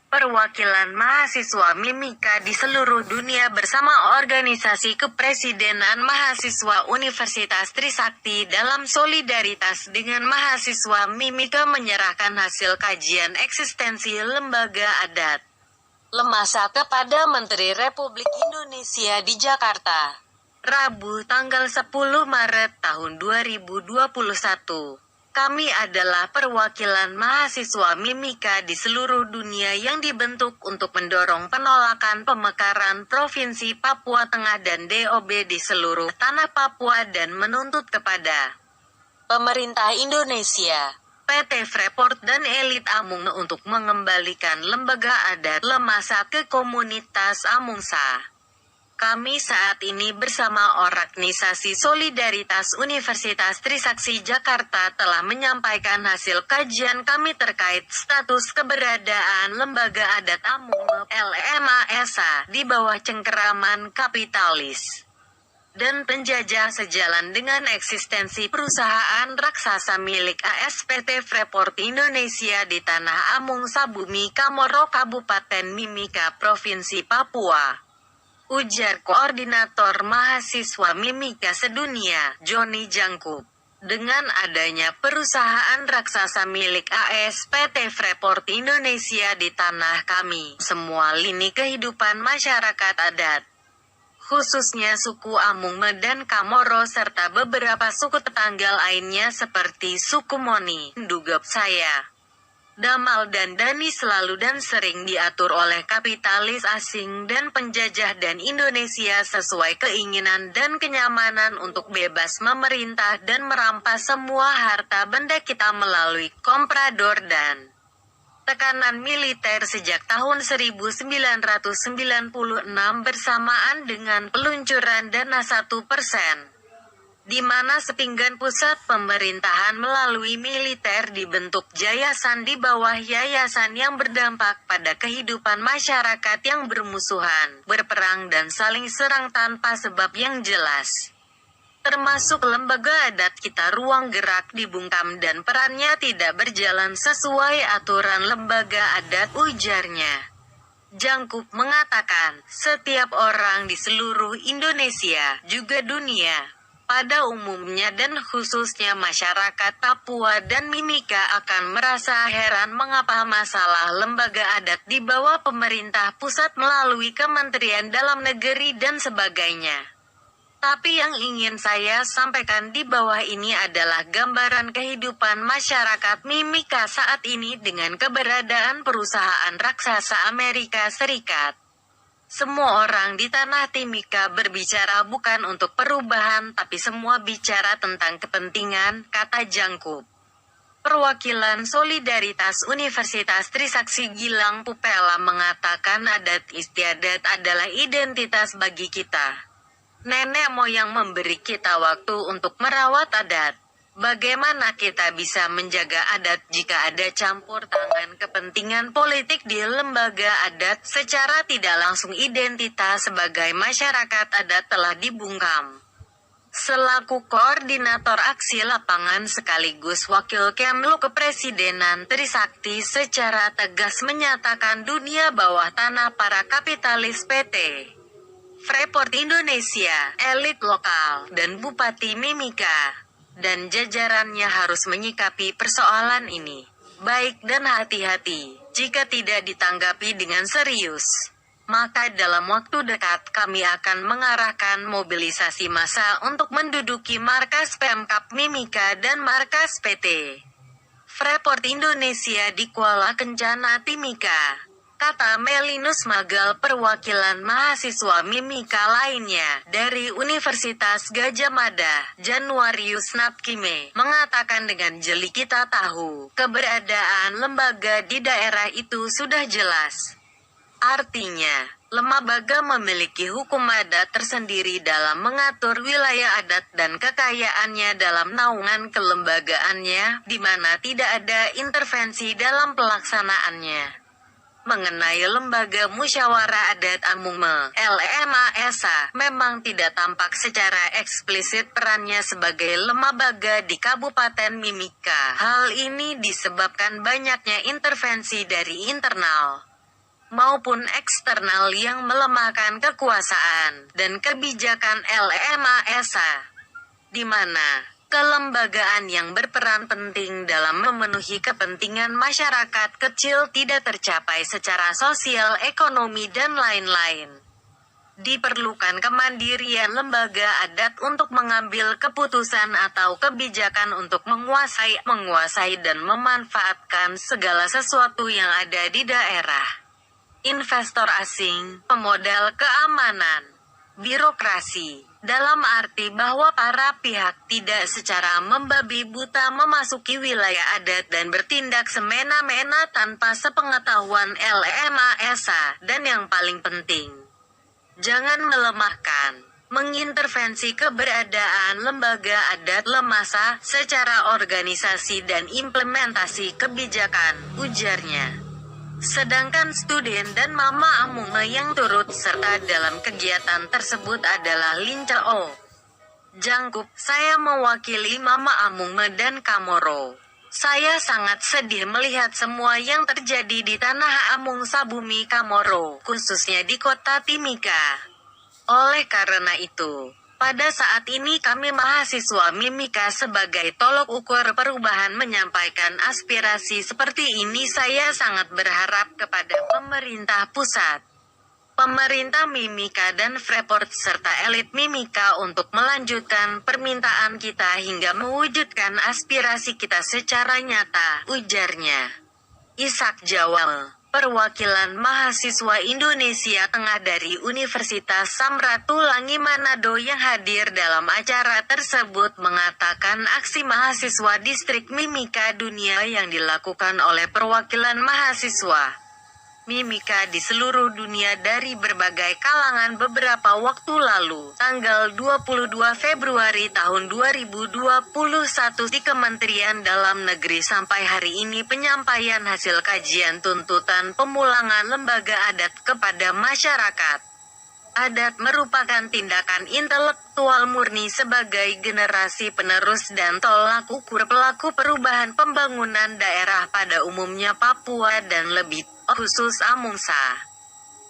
Perwakilan mahasiswa Mimika di seluruh dunia bersama Organisasi Kepresidenan Mahasiswa Universitas Trisakti dalam solidaritas dengan mahasiswa Mimika menyerahkan hasil kajian eksistensi lembaga adat Lemasa kepada Menteri Republik Indonesia di Jakarta, Rabu tanggal 10 Maret tahun 2021. Kami adalah perwakilan mahasiswa Mimika di seluruh dunia yang dibentuk untuk mendorong penolakan pemekaran Provinsi Papua Tengah dan DOB di seluruh tanah Papua dan menuntut kepada pemerintah Indonesia, PT Freeport dan elit Amung untuk mengembalikan lembaga adat Lemasa ke komunitas Amungsa. Kami saat ini bersama Organisasi Solidaritas Universitas Trisakti Jakarta telah menyampaikan hasil kajian kami terkait status keberadaan lembaga adat Amung LMASA di bawah cengkeraman kapitalis dan penjajah sejalan dengan eksistensi perusahaan raksasa milik ASPT Freeport Indonesia di tanah Amungsa Bumi Kamoro Kabupaten Mimika Provinsi Papua. Ujar Koordinator Mahasiswa Mimika Sedunia, Joni Jangkup. Dengan adanya perusahaan raksasa milik ASPT Freeport Indonesia di tanah kami, semua lini kehidupan masyarakat adat, khususnya suku Amung dan Kamoro serta beberapa suku tetangga lainnya seperti suku Moni, Ndugap saya, Damal dan Dani selalu dan sering diatur oleh kapitalis asing dan penjajah dan Indonesia sesuai keinginan dan kenyamanan untuk bebas memerintah dan merampas semua harta benda kita melalui komprador dan tekanan militer sejak tahun 1996 bersamaan dengan peluncuran dana 1%. Di mana sepinggan pusat pemerintahan melalui militer dibentuk yayasan di bawah yayasan yang berdampak pada kehidupan masyarakat yang bermusuhan, berperang dan saling serang tanpa sebab yang jelas. Termasuk lembaga adat kita ruang gerak dibungkam dan perannya tidak berjalan sesuai aturan lembaga adat, ujarnya. Jangkup mengatakan, setiap orang di seluruh Indonesia, juga dunia, pada umumnya dan khususnya masyarakat Papua dan Mimika akan merasa heran mengapa masalah lembaga adat di bawah pemerintah pusat melalui Kementerian Dalam Negeri dan sebagainya. Tapi yang ingin saya sampaikan di bawah ini adalah gambaran kehidupan masyarakat Mimika saat ini dengan keberadaan perusahaan raksasa Amerika Serikat. Semua orang di tanah Timika berbicara bukan untuk perubahan tapi semua bicara tentang kepentingan, kata Jangkup. Perwakilan Solidaritas Universitas Trisakti Gilang Pupela mengatakan adat istiadat adalah identitas bagi kita. Nenek moyang memberi kita waktu untuk merawat adat. Bagaimana kita bisa menjaga adat jika ada campur tangan kepentingan politik di lembaga adat? Secara tidak langsung identitas sebagai masyarakat adat telah dibungkam. Selaku koordinator aksi lapangan sekaligus wakil Kemlu Kepresidenan Trisakti secara tegas menyatakan dunia bawah tanah para kapitalis PT Freeport Indonesia, elit lokal, dan Bupati Mimika dan jajarannya harus menyikapi persoalan ini baik dan hati-hati. Jika tidak ditanggapi dengan serius, maka dalam waktu dekat kami akan mengarahkan mobilisasi massa untuk menduduki markas Pemkab Mimika dan markas PT Freeport Indonesia di Kuala Kencana Timika, kata Melinus Magal perwakilan mahasiswa Mimika lainnya dari Universitas Gadjah Mada, Januarius Napkime, mengatakan dengan jeli kita tahu keberadaan lembaga di daerah itu sudah jelas. Artinya, lembaga memiliki hukum adat tersendiri dalam mengatur wilayah adat dan kekayaannya dalam naungan kelembagaannya, di mana tidak ada intervensi dalam pelaksanaannya. Mengenai lembaga musyawarah adat Amung LMASA, memang tidak tampak secara eksplisit perannya sebagai lembaga di Kabupaten Mimika. Hal ini disebabkan banyaknya intervensi dari internal. maupun eksternal yang melemahkan kekuasaan dan kebijakan LMASA, di mana kelembagaan yang berperan penting dalam memenuhi kepentingan masyarakat kecil tidak tercapai secara sosial, ekonomi, dan lain-lain. Diperlukan kemandirian lembaga adat untuk mengambil keputusan atau kebijakan untuk menguasai dan memanfaatkan segala sesuatu yang ada di daerah. Investor asing, pemodal keamanan, birokrasi, dalam arti bahwa para pihak tidak secara membabi buta memasuki wilayah adat dan bertindak semena-mena tanpa sepengetahuan LMASA, dan yang paling penting, jangan melemahkan, mengintervensi keberadaan lembaga adat LMASA secara organisasi dan implementasi kebijakan, ujarnya. Sedangkan student dan Mama Amume yang turut serta dalam kegiatan tersebut adalah Lin Chao Jangkup. Saya mewakili Mama Amume dan Kamoro. Saya sangat sedih melihat semua yang terjadi di tanah Amung Sabumi Kamoro, khususnya di kota Timika. Oleh karena itu, pada saat ini kami mahasiswa Mimika sebagai tolok ukur perubahan menyampaikan aspirasi seperti ini. Saya sangat berharap kepada pemerintah pusat, pemerintah Mimika dan Freeport serta elit Mimika untuk melanjutkan permintaan kita hingga mewujudkan aspirasi kita secara nyata, ujarnya. Ishak Jawal, perwakilan mahasiswa Indonesia Tengah dari Universitas Samratulangi Manado yang hadir dalam acara tersebut, mengatakan aksi mahasiswa distrik Mimika Dunia yang dilakukan oleh perwakilan mahasiswa Mimika di seluruh dunia dari berbagai kalangan beberapa waktu lalu, tanggal 22 Februari tahun 2021 di Kementerian Dalam Negeri sampai hari ini penyampaian hasil kajian tuntutan pemulangan lembaga adat kepada masyarakat adat merupakan tindakan intelektual murni sebagai generasi penerus dan tolak ukur pelaku perubahan pembangunan daerah pada umumnya Papua dan lebih khusus Amungsa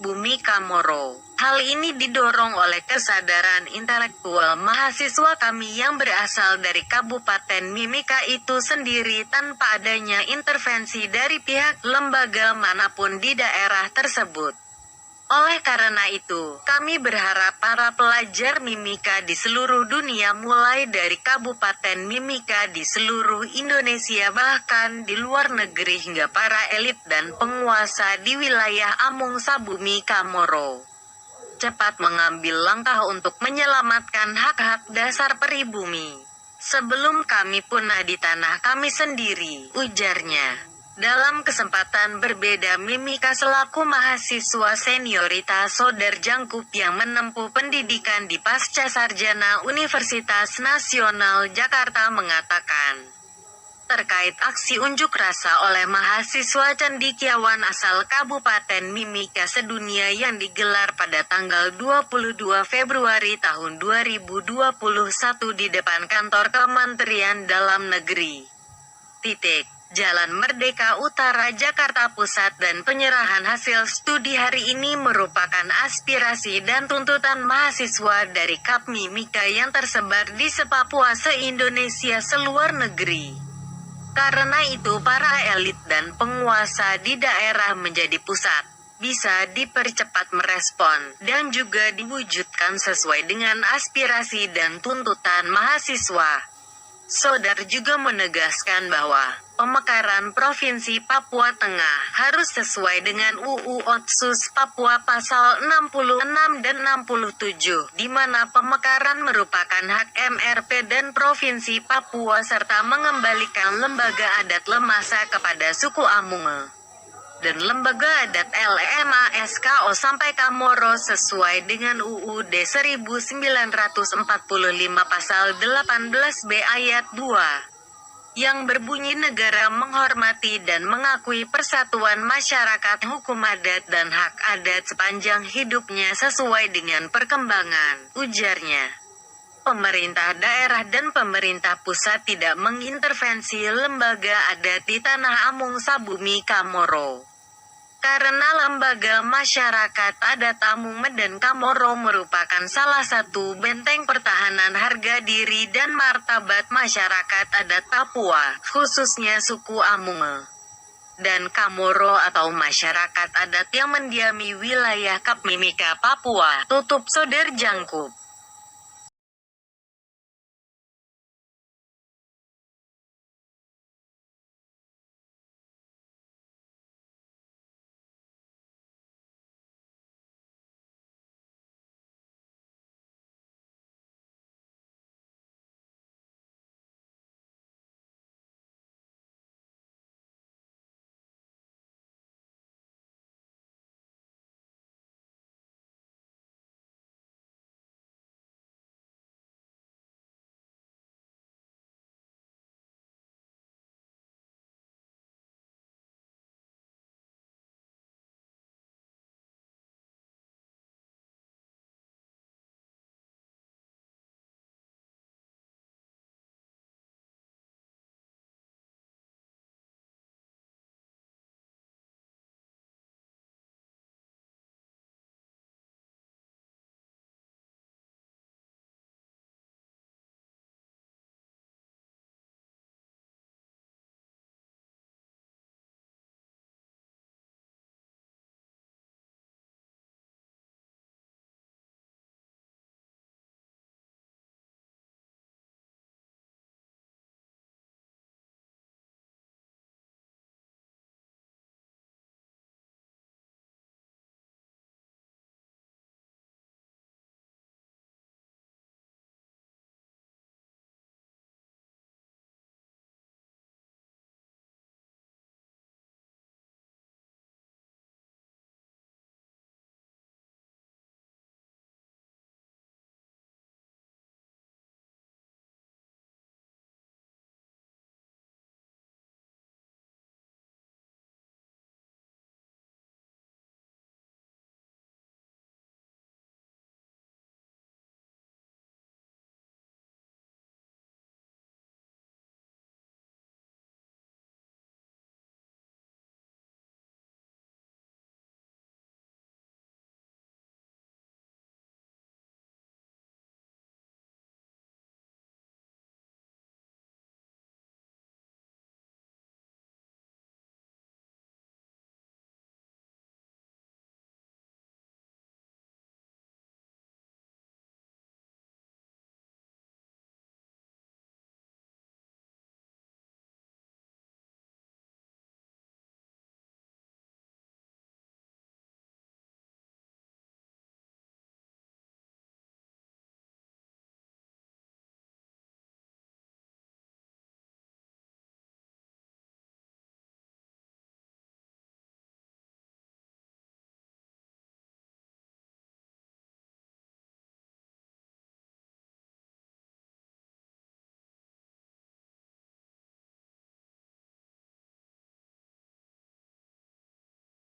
Bumi Kamoro. Hal ini didorong oleh kesadaran intelektual mahasiswa kami yang berasal dari Kabupaten Mimika itu sendiri tanpa adanya intervensi dari pihak lembaga manapun di daerah tersebut. Oleh karena itu, kami berharap para pelajar Mimika di seluruh dunia mulai dari Kabupaten Mimika di seluruh Indonesia bahkan di luar negeri hingga para elit dan penguasa di wilayah Amung Sabumi Kamoro cepat mengambil langkah untuk menyelamatkan hak-hak dasar pribumi sebelum kami punah di tanah kami sendiri, ujarnya. Dalam kesempatan berbeda Mimika selaku mahasiswa senioritas Sodar Jangkup yang menempuh pendidikan di Pasca Sarjana Universitas Nasional Jakarta mengatakan, terkait aksi unjuk rasa oleh mahasiswa cendekiawan asal Kabupaten Mimika sedunia yang digelar pada tanggal 22 Februari tahun 2021 di depan kantor Kementerian Dalam Negeri. Jalan Merdeka Utara Jakarta Pusat dan penyerahan hasil studi hari ini merupakan aspirasi dan tuntutan mahasiswa dari KAP Mimika yang tersebar di se-Papua se-Indonesia seluar negeri. Karena itu para elit dan penguasa di daerah menjadi pusat bisa dipercepat merespon dan juga diwujudkan sesuai dengan aspirasi dan tuntutan mahasiswa. Sodar juga menegaskan bahwa pemekaran Provinsi Papua Tengah harus sesuai dengan UU Otsus Papua Pasal 66 dan 67, di mana pemekaran merupakan hak MRP dan Provinsi Papua serta mengembalikan lembaga adat LMASA kepada suku Amunge dan lembaga adat LMASKO sampai Kamoro sesuai dengan UUD 1945 Pasal 18B Ayat 2 yang berbunyi negara menghormati dan mengakui persatuan masyarakat, hukum adat dan hak adat sepanjang hidupnya sesuai dengan perkembangan, ujarnya. Pemerintah daerah dan pemerintah pusat tidak mengintervensi lembaga adat di tanah Amung Sabumi Kamoro. Karena lembaga masyarakat adat Amung dan Kamoro merupakan salah satu benteng pertahanan harga diri dan martabat masyarakat adat Papua, khususnya suku Amung dan Kamoro atau masyarakat adat yang mendiami wilayah Kap Mimika Papua, tutup Soder Jangkup.